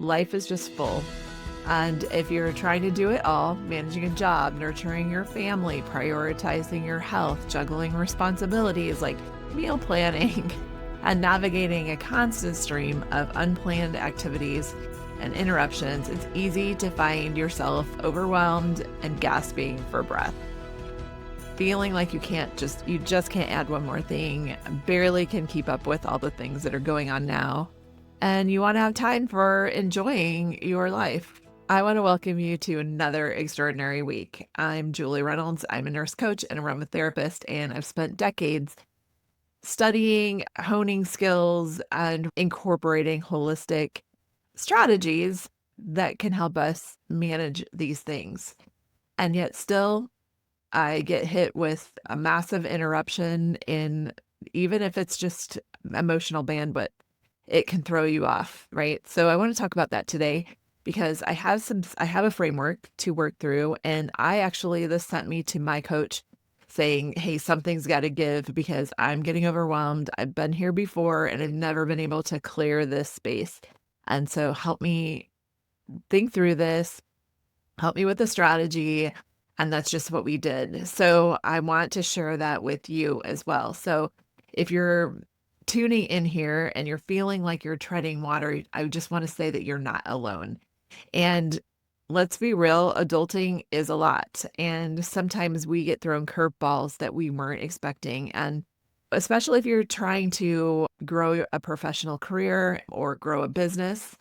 life is just full. And if you're trying to do it all, managing a job, nurturing your family, prioritizing your health, juggling responsibilities like meal planning, and navigating a constant stream of unplanned activities and interruptions, it's easy to find yourself overwhelmed and gasping for breath. Feeling like you just can't add one more thing, barely can keep up with all the things that are going on now. And you want to have time for enjoying your life. I want to welcome you to another extraordinary week. I'm Juli Reynolds. I'm a nurse coach and aromatherapist, and I've spent decades studying, honing skills, and incorporating holistic strategies that can help us manage these things. And yet still, I get hit with a massive interruption in, even if it's just emotional bandwidth, it can throw you off, right? So I want to talk about that today because I have a framework to work through, and this sent me to my coach saying, hey, something's got to give because I'm getting overwhelmed. I've been here before and I've never been able to clear this space. And so help me think through this, help me with the strategy. And that's just what we did. So I want to share that with you as well. So if you're tuning in here and you're feeling like you're treading water, I just want to say that you're not alone. And let's be real, adulting is a lot. And sometimes we get thrown curveballs that we weren't expecting. And especially if you're trying to grow a professional career or grow a business,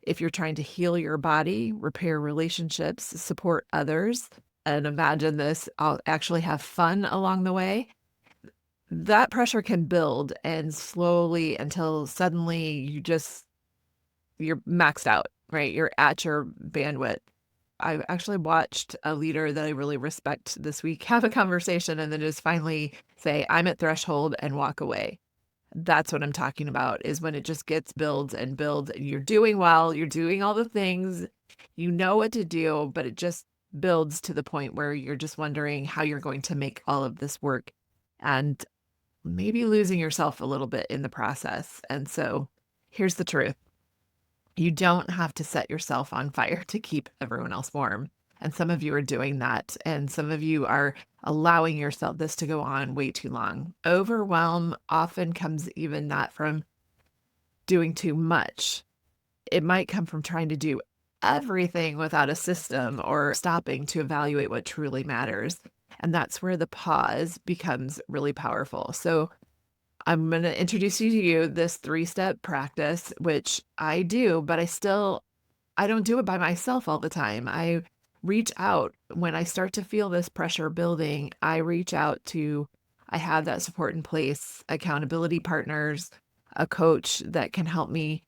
if you're trying to heal your body, repair relationships, support others, and imagine this, I'll actually have fun along the way, that pressure can build and slowly until suddenly you're maxed out, right? You're at your bandwidth. I actually watched a leader that I really respect this week have a conversation and then just finally say, I'm at threshold and walk away. That's what I'm talking about, is when it just builds and builds and you're doing well, you're doing all the things, you know what to do, but it just builds to the point where you're just wondering how you're going to make all of this work and maybe losing yourself a little bit in the process. And so here's the truth. You don't have to set yourself on fire to keep everyone else warm. And some of you are doing that. And some of you are allowing yourself this to go on way too long. Overwhelm often comes even not from doing too much. It might come from trying to do everything without a system or stopping to evaluate what truly matters. And that's where the pause becomes really powerful. So I'm going to introduce you to this 3-step practice, which I do, but I don't do it by myself all the time. I reach out when I start to feel this pressure building. I have that support in place, accountability partners, a coach that can help me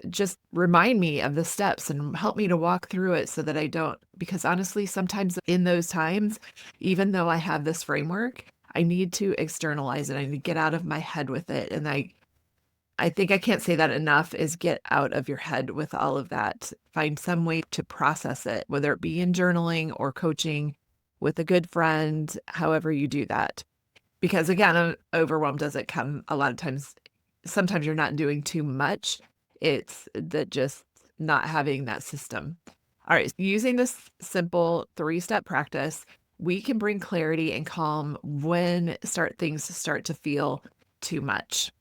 just remind me of the steps and help me to walk through it so that I don't, because honestly, sometimes in those times, even though I have this framework, I need to externalize it. I need to get out of my head with it. And I think I can't say that enough, is get out of your head with all of that. Find some way to process it, whether it be in journaling or coaching with a good friend, however you do that. Because again, overwhelm doesn't come a lot of times. Sometimes you're not doing too much. It's that just not having that system. All right, using this simple 3-step practice, we can bring clarity and calm when things start to feel too much.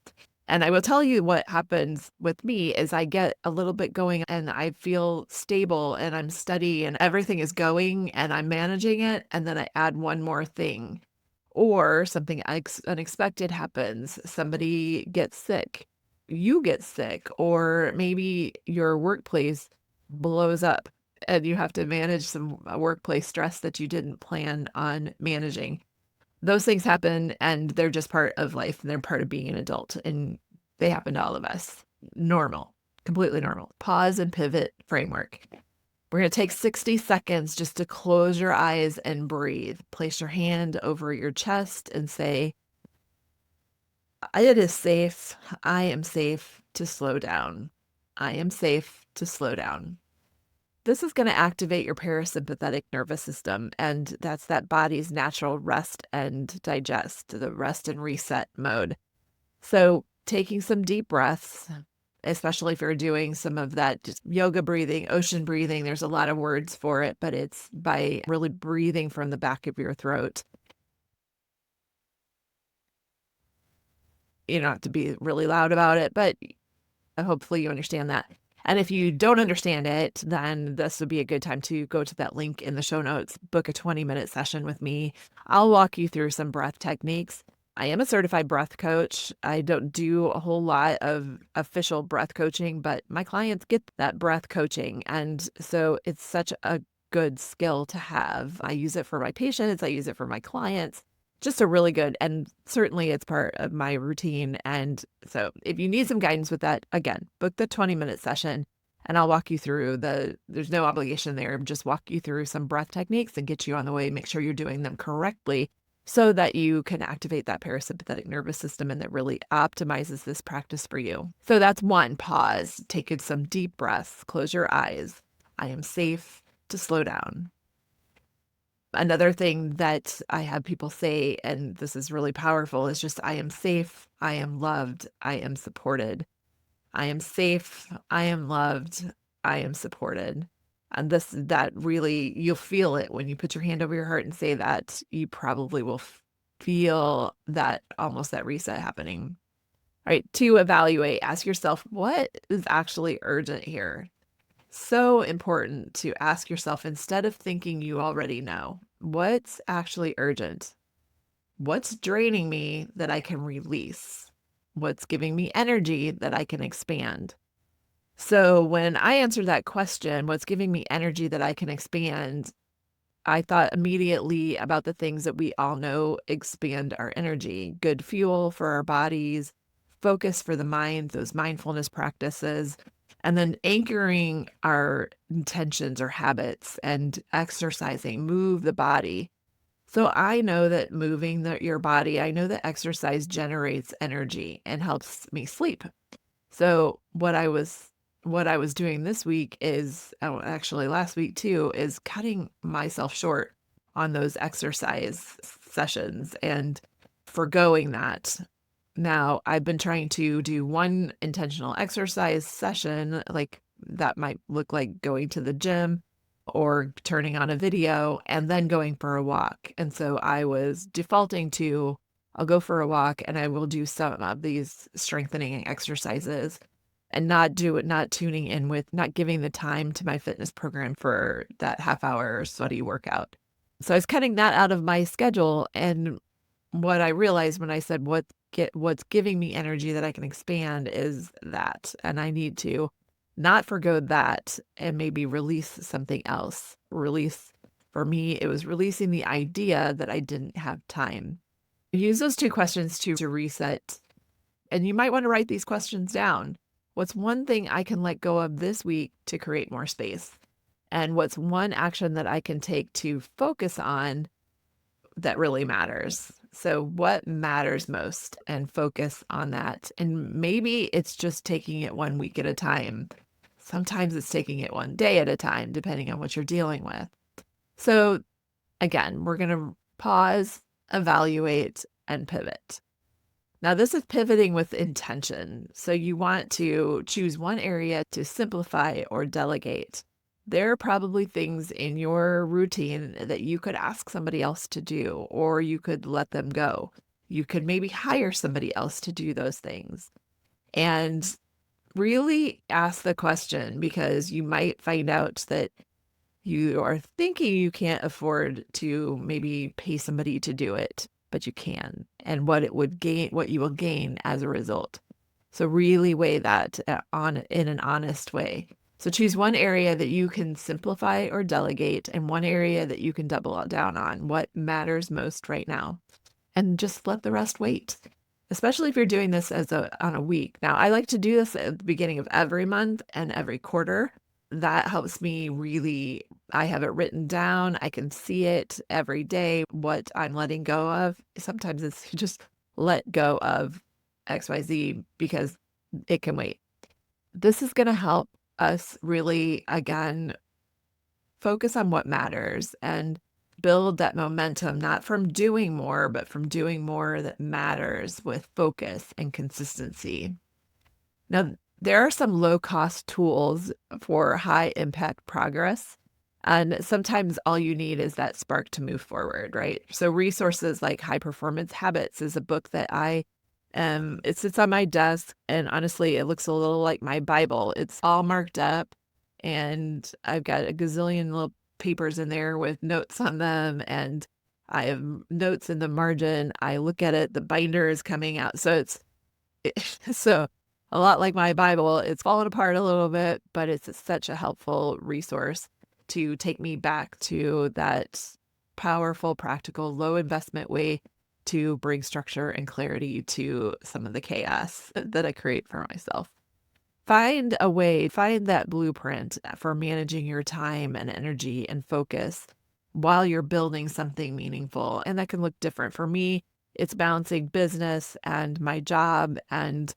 And I will tell you what happens with me is I get a little bit going and I feel stable and I'm steady and everything is going and I'm managing it. And then I add one more thing or something unexpected happens. Somebody gets sick, you get sick, or maybe your workplace blows up and you have to manage some workplace stress that you didn't plan on managing. Those things happen and they're just part of life and they're part of being an adult and they happen to all of us. Normal, completely normal. Pause and pivot framework. We're going to take 60 seconds just to close your eyes and breathe. Place your hand over your chest and say, it is safe. I am safe to slow down. I am safe to slow down. This is going to activate your parasympathetic nervous system, and that's that body's natural rest and digest, the rest and reset mode. So taking some deep breaths, especially if you're doing some of that just yoga breathing, ocean breathing. There's a lot of words for it, but it's by really breathing from the back of your throat. You don't have to be really loud about it, but hopefully you understand that. And if you don't understand it, then this would be a good time to go to that link in the show notes, book a 20-minute session with me. I'll walk you through some breath techniques. I am a certified breath coach. I don't do a whole lot of official breath coaching, but my clients get that breath coaching. And so it's such a good skill to have. I use it for my patients, I use it for my clients. Just a really good, and certainly it's part of my routine. And so if you need some guidance with that, again, book the 20-minute session and I'll walk you through there's no obligation there. Just walk you through some breath techniques and get you on the way, make sure you're doing them correctly so that you can activate that parasympathetic nervous system and that really optimizes this practice for you. So that's one, pause, take in some deep breaths, close your eyes. I am safe to slow down. Another thing that I have people say, and this is really powerful, is just, I am safe, I am loved, I am supported. I am safe, I am loved, I am supported. And that really, you'll feel it when you put your hand over your heart and say that. You probably will feel that, almost that reset happening. All right, to evaluate, ask yourself, what is actually urgent here? So important to ask yourself, instead of thinking you already know, what's actually urgent? What's draining me that I can release? What's giving me energy that I can expand? So when I answered that question, what's giving me energy that I can expand, I thought immediately about the things that we all know expand our energy: good fuel for our bodies, focus for the mind, those mindfulness practices, and then anchoring our intentions or habits and exercising, move the body. So I know that moving your body, I know that exercise generates energy and helps me sleep. So what I was doing this week is, oh, actually last week too, is cutting myself short on those exercise sessions and forgoing that. Now, I've been trying to do one intentional exercise session, like that might look like going to the gym or turning on a video and then going for a walk. And so I was defaulting to, I'll go for a walk and I will do some of these strengthening exercises and not tuning in with, not giving the time to my fitness program for that half-hour sweaty workout. So I was cutting that out of my schedule. And what I realized when I said what's giving me energy that I can expand is that, and I need to not forgo that and maybe release something else. For me, it was releasing the idea that I didn't have time. Use those two questions to reset. And you might want to write these questions down. What's one thing I can let go of this week to create more space? And what's one action that I can take to focus on that really matters? So what matters most, and focus on that. And maybe it's just taking it 1 week at a time. Sometimes it's taking it 1 day at a time, depending on what you're dealing with. So again, we're going to pause, evaluate, and pivot. Now, this is pivoting with intention. So you want to choose one area to simplify or delegate. There are probably things in your routine that you could ask somebody else to do, or you could let them go. You could maybe hire somebody else to do those things. And really ask the question, because you might find out that you are thinking you can't afford to maybe pay somebody to do it, but you can, and what you will gain as a result. So really weigh that in an honest way. So choose one area that you can simplify or delegate, and one area that you can double down on. What matters most right now? And just let the rest wait, especially if you're doing this on a week. Now, I like to do this at the beginning of every month and every quarter. That helps me really, I have it written down. I can see it every day, what I'm letting go of. Sometimes it's just let go of XYZ because it can wait. This is going to help us really, again, focus on what matters and build that momentum, not from doing more, but from doing more that matters with focus and consistency. Now, There are some low-cost tools for high-impact progress, and sometimes all you need is that spark to move forward, right? So resources like High Performance Habits is a book that it sits on my desk, and honestly, it looks a little like my Bible. It's all marked up, and I've got a gazillion little papers in there with notes on them, and I have notes in the margin. I look at it, the binder is coming out. So a lot like my Bible, it's fallen apart a little bit, but it's such a helpful resource to take me back to that powerful, practical, low investment way to bring structure and clarity to some of the chaos that I create for myself. Find a way, find that blueprint for managing your time and energy and focus while you're building something meaningful. And that can look different. For me, it's balancing business and my job and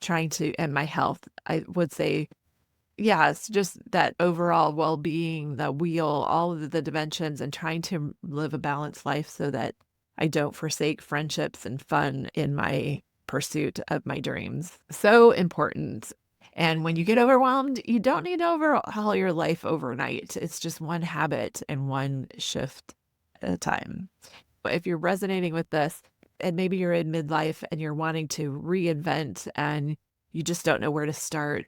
and my health. I would say, yeah, it's just that overall well being, the wheel, all of the dimensions, and trying to live a balanced life so that I don't forsake friendships and fun in my pursuit of my dreams. So important. And when you get overwhelmed, you don't need to overhaul your life overnight. It's just one habit and one shift at a time. But if you're resonating with this, and maybe you're in midlife and you're wanting to reinvent and you just don't know where to start,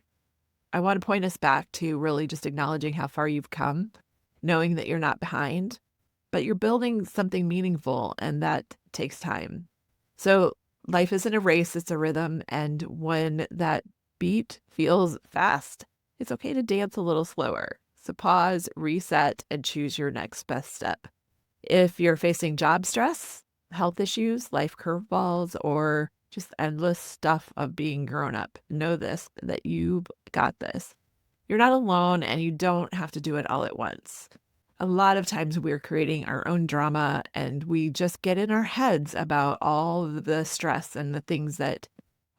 I want to point us back to really just acknowledging how far you've come, knowing that you're not behind, but you're building something meaningful, and that takes time. So life isn't a race, it's a rhythm. And when that beat feels fast, it's okay to dance a little slower. So pause, reset, and choose your next best step. If you're facing job stress, health issues, life curveballs, or just endless stuff of being grown up, know this, that you've got this. You're not alone, and you don't have to do it all at once. A lot of times we're creating our own drama, and we just get in our heads about all of the stress and the things that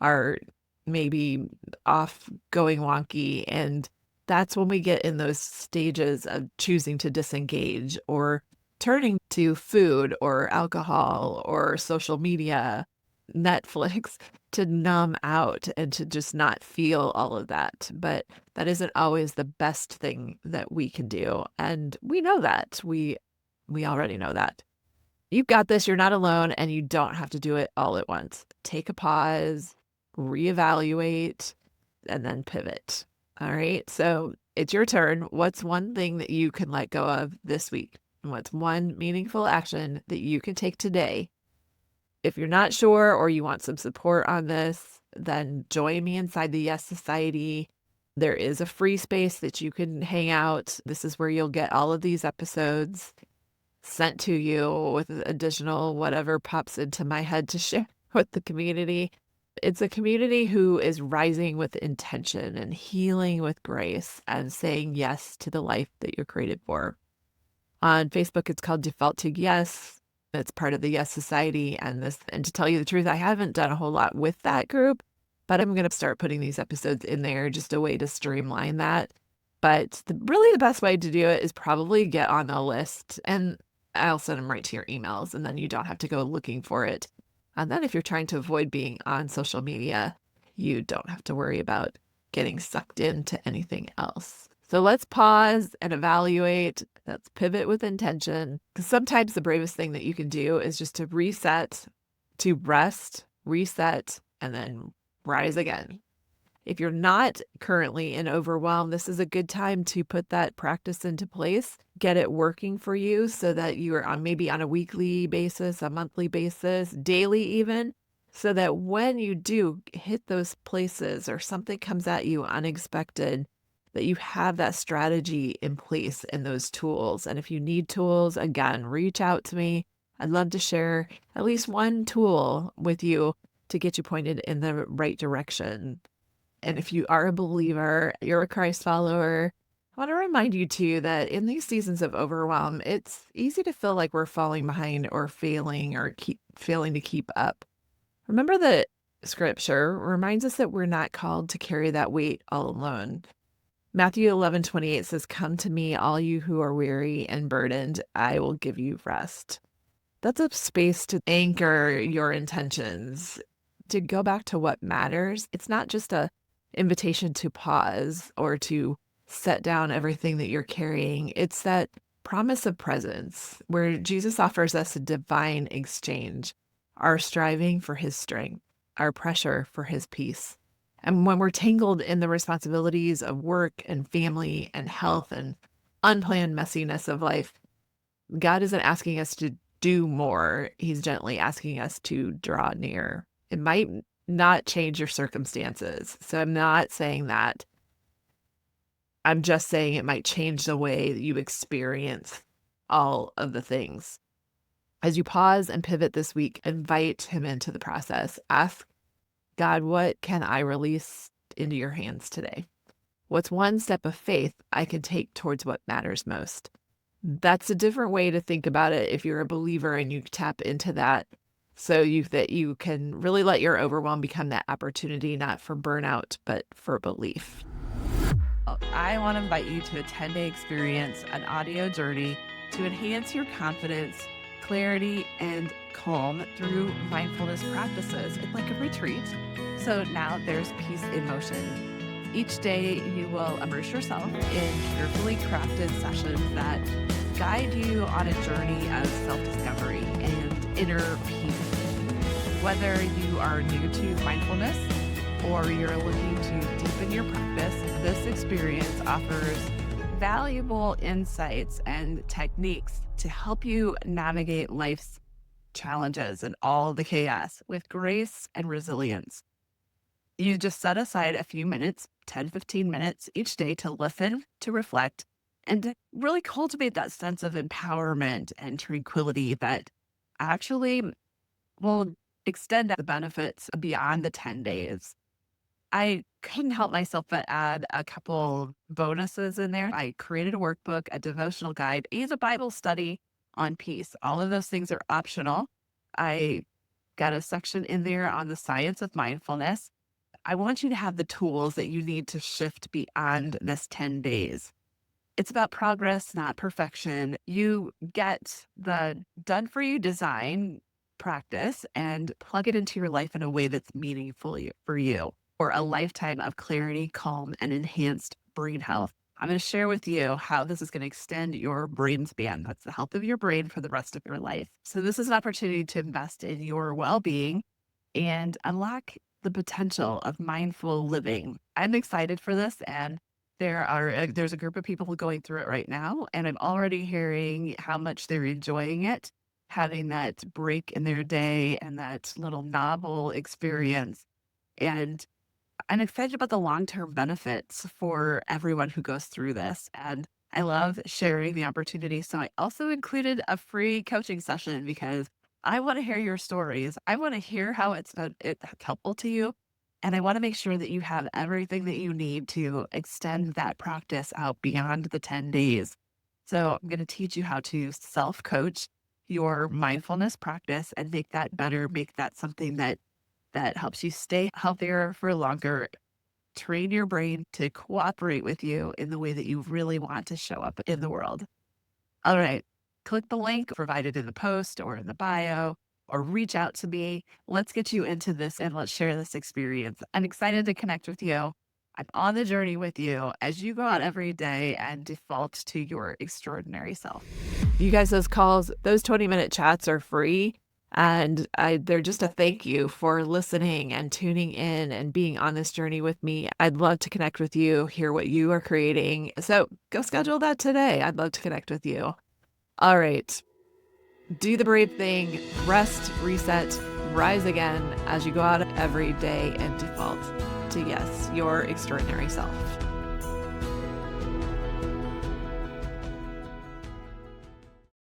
are maybe off going wonky. And that's when we get in those stages of choosing to disengage or turning to food or alcohol or social media, Netflix, to numb out and to just not feel all of that. But that isn't always the best thing that we can do. And we know that. We already know that. You've got this, you're not alone, and you don't have to do it all at once. Take a pause, reevaluate, and then pivot. All right. So it's your turn. What's one thing that you can let go of this week? And what's one meaningful action that you can take today? If you're not sure or you want some support on this, then join me inside the Yes Society. There is a free space that you can hang out. This is where you'll get all of these episodes sent to you with additional whatever pops into my head to share with the community. It's a community who is rising with intention and healing with grace and saying yes to the life that you're created for. On Facebook, it's called Default to Yes. It's part of the Yes Society. And to tell you the truth, I haven't done a whole lot with that group, but I'm going to start putting these episodes in there, just a way to streamline that. But really the best way to do it is probably get on the list, and I'll send them right to your emails, and then you don't have to go looking for it. And then if you're trying to avoid being on social media, you don't have to worry about getting sucked into anything else. So let's pause and evaluate. Let's pivot with intention. Because sometimes the bravest thing that you can do is just to reset, to rest, reset, and then rise again. If you're not currently in overwhelm, this is a good time to put that practice into place, get it working for you so that you're maybe on a weekly basis, a monthly basis, daily even, so that when you do hit those places or something comes at you unexpected, that you have that strategy in place and those tools. And if you need tools, again, reach out to me. I'd love to share at least one tool with you to get you pointed in the right direction. And if you are a believer, you're a Christ follower, I want to remind you too that in these seasons of overwhelm, it's easy to feel like we're falling behind or failing or failing to keep up. Remember that scripture reminds us that we're not called to carry that weight all alone. Matthew 11:28 says, "Come to me, all you who are weary and burdened, I will give you rest." That's a space to anchor your intentions, to go back to what matters. It's not just a invitation to pause or to set down everything that you're carrying. It's that promise of presence where Jesus offers us a divine exchange, our striving for his strength, our pressure for his peace. And when we're tangled in the responsibilities of work and family and health and unplanned messiness of life, God isn't asking us to do more. He's gently asking us to draw near. It might not change your circumstances. So I'm not saying that. I'm just saying it might change the way that you experience all of the things. As you pause and pivot this week, invite him into the process. Ask God, what can I release into your hands today? What's one step of faith I can take towards what matters most? That's a different way to think about it if you're a believer and you tap into that that you can really let your overwhelm become that opportunity, not for burnout, but for belief. I want to invite you to a 10-day experience, an audio journey to enhance your confidence, clarity, and calm through mindfulness practices. It's like a retreat. So now there's peace in motion. Each day you will immerse yourself in carefully crafted sessions that guide you on a journey of self-discovery and inner peace. Whether you are new to mindfulness or you're looking to deepen your practice, this experience offers valuable insights and techniques to help you navigate life's challenges and all the chaos with grace and resilience. You just set aside a few minutes, 10, 15 minutes each day to listen, to reflect, and to really cultivate that sense of empowerment and tranquility that actually will extend the benefits beyond the 10 days. I couldn't help myself but add a couple bonuses in there. I created a workbook, a devotional guide, and a Bible study on peace. All of those things are optional. I got a section in there on the science of mindfulness. I want you to have the tools that you need to shift beyond this 10 days. It's about progress, not perfection. You get the done for you design practice and plug it into your life in a way that's meaningful for you, or a lifetime of clarity, calm, and enhanced brain health. I'm going to share with you how this is going to extend your brain span. That's the health of your brain for the rest of your life. So this is an opportunity to invest in your well-being and unlock the potential of mindful living. I'm excited for this, and there's a group of people going through it right now, and I'm already hearing how much they're enjoying it, having that break in their day and that little novel experience. And I'm excited about the long-term benefits for everyone who goes through this. And I love sharing the opportunity. So I also included a free coaching session because I want to hear your stories. I want to hear how it's helpful to you. And I want to make sure that you have everything that you need to extend that practice out beyond the 10 days. So I'm going to teach you how to self-coach your mindfulness practice and make that better, make that something that helps you stay healthier for longer. Train your brain to cooperate with you in the way that you really want to show up in the world. All right. Click the link provided in the post or in the bio, or reach out to me. Let's get you into this and let's share this experience. I'm excited to connect with you. I'm on the journey with you as you go out every day and default to your extraordinary self. You guys, those 20-minute chats are free. And they're just a thank you for listening and tuning in and being on this journey with me. I'd love to connect with you, hear what you are creating. So go schedule that today. I'd love to connect with you. All right. Do the brave thing, rest, reset, rise again as you go out every day and default to, yes, your extraordinary self.